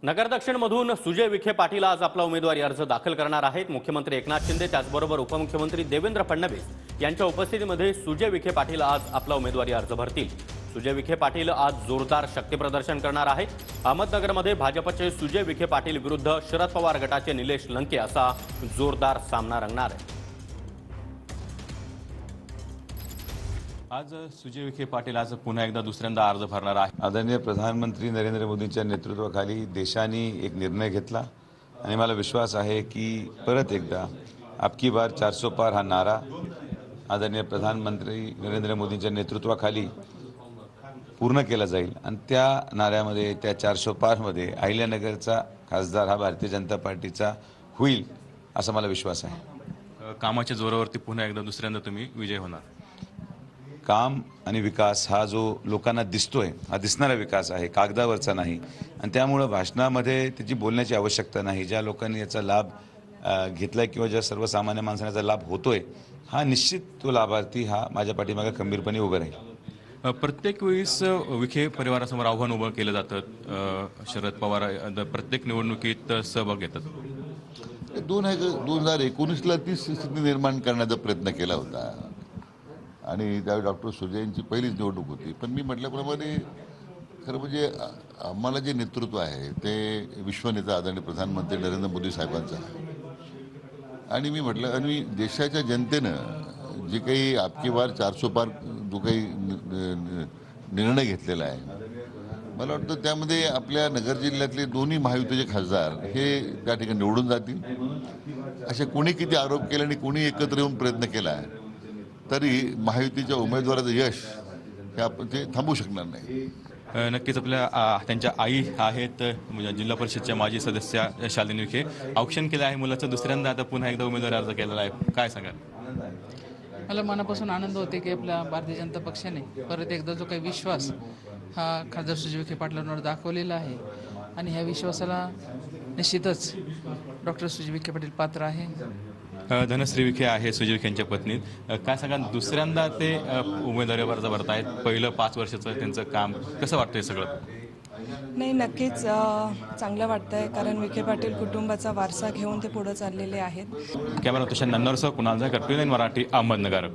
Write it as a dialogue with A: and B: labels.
A: नगर दक्षिणमधून सुजय विखे पाटील आज आपला उमेदवारी अर्ज दाखल करणार आहेत। मुख्यमंत्री एकनाथ शिंदे त्याचबरोबर उपमुख्यमंत्री देवेंद्र फडणवीस यांच्या उपस्थितीमध्ये सुजय विखे पाटील आज आपला उमेदवारी अर्ज भरतील। सुजय विखे पाटील आज जोरदार शक्तिप्रदर्शन करणार आहेत। अहमदनगरमध्ये भाजपचे सुजय विखे पाटील विरुद्ध शरद पवार गटाचे निलेश लंके असा जोरदार सामना रंगणार आहे।
B: आज सुजय विखे पाटील आज पुन्हा एकदा दुसऱ्यांदा अर्ज भरणार आहे।
C: आदरणीय प्रधानमंत्री नरेंद्र मोदींच्या नेतृत्वाखाली देशाने एक निर्णय घेतला आणि मला विश्वास आहे की परत एकदा आपकी बार 400 पार हा नारा आदरणीय प्रधानमंत्री नरेंद्र मोदींच्या नेतृत्वाखाली पूर्ण केला जाईल आणि त्या नाऱ्यामध्ये त्या 400 पारमध्ये अहिल्यानगरचा खासदार हा भारतीय जनता पार्टीचा होईल असा मला विश्वास आहे।
B: कामाच्या जोरावरती पुन्हा एकदा दुसऱ्यांदा तुम्ही विजय होणार।
C: काम आणि विकास हा जो लोकांना दिसतोय हा दिसणारा विकास आहे, कागदावरचा नाही आणि त्यामुळे भाषणामध्ये त्याची बोलण्याची आवश्यकता नाही। ज्या लोकांनी याचा लाभ घेतलाय किंवा ज्या सर्वसामान्य माणसांचा लाभ होतोय हा निश्चित तो लाभार्थी हा माझ्या पाठीमागे खंबीरपणे उभा राहील।
B: प्रत्येक वेळेस विखे परिवारासमोर आव्हान उभं केलं जातं। शरद पवार प्रत्येक निवडणुकीत सहभाग घेतात।
D: 2019ला ती स्थिती निर्माण करण्याचा प्रयत्न केला होता आणि त्यावेळी डॉक्टर सुजयंची पहिलीच निवडणूक होती। पण मी म्हटल्याप्रमाणे खरं म्हणजे आम्हाला जे नेतृत्व आहे ते विश्वनेता आदरणीय प्रधानमंत्री नरेंद्र मोदी साहेबांचं आहे आणि मी म्हटलं आणि देशाच्या जनतेनं जे काही आपकी बार 400 पार जो काही निर्णय घेतलेला आहे मला वाटतं त्यामध्ये आपल्या नगर जिल्ह्यातले दोन्ही महायुतीचे खासदार हे त्या ठिकाणी निवडून जातील। असे कोणी किती आरोप केले आणि कोणी एकत्र येऊन प्रयत्न केला आहे तरी महायुतीच्या उमेदवाराचं यश हे आपण ते थांबवू शकणार नाही।
B: नक्कीच आपल्या त्यांच्या आई आहेत म्हणजे जिल्हा परिषदच्या माजी सदस्य शालिनी विखे औक्षण केलं आहे मुलाचं दुसऱ्यांदा आता पुन्हा एकदा उमेदवारी अर्ज केलेला आहे, काय सांगाल?
E: मला मनापासून आनंद होते की आपल्या भारतीय जनता पक्षाने परत एकदा जो काही विश्वास हा खासदार सुजय विखे पाटलांवर दाखवलेला आहे आणि ह्या विश्वासाला निश्चितच डॉक्टर सुजय विखे पाटील पात्र आहे।
B: धनश्री विखे आहे सुजय विखेंच्या पत्नी, काय सांगा दुसऱ्यांदा ते उमेदवारी अर्ज भरत आहेत। पहिलं 5 वर्षाचं त्यांचं काम कसं वाटतंय सगळं?
F: नाही, नक्कीच चांगलं वाटतंय कारण विखे पाटील कुटुंबाचा वारसा घेऊन ते पुढे चाललेले आहेत।
B: कॅमेरा तुषार नन्नरसह कुणाल जायकर, मराठी, अहमदनगर।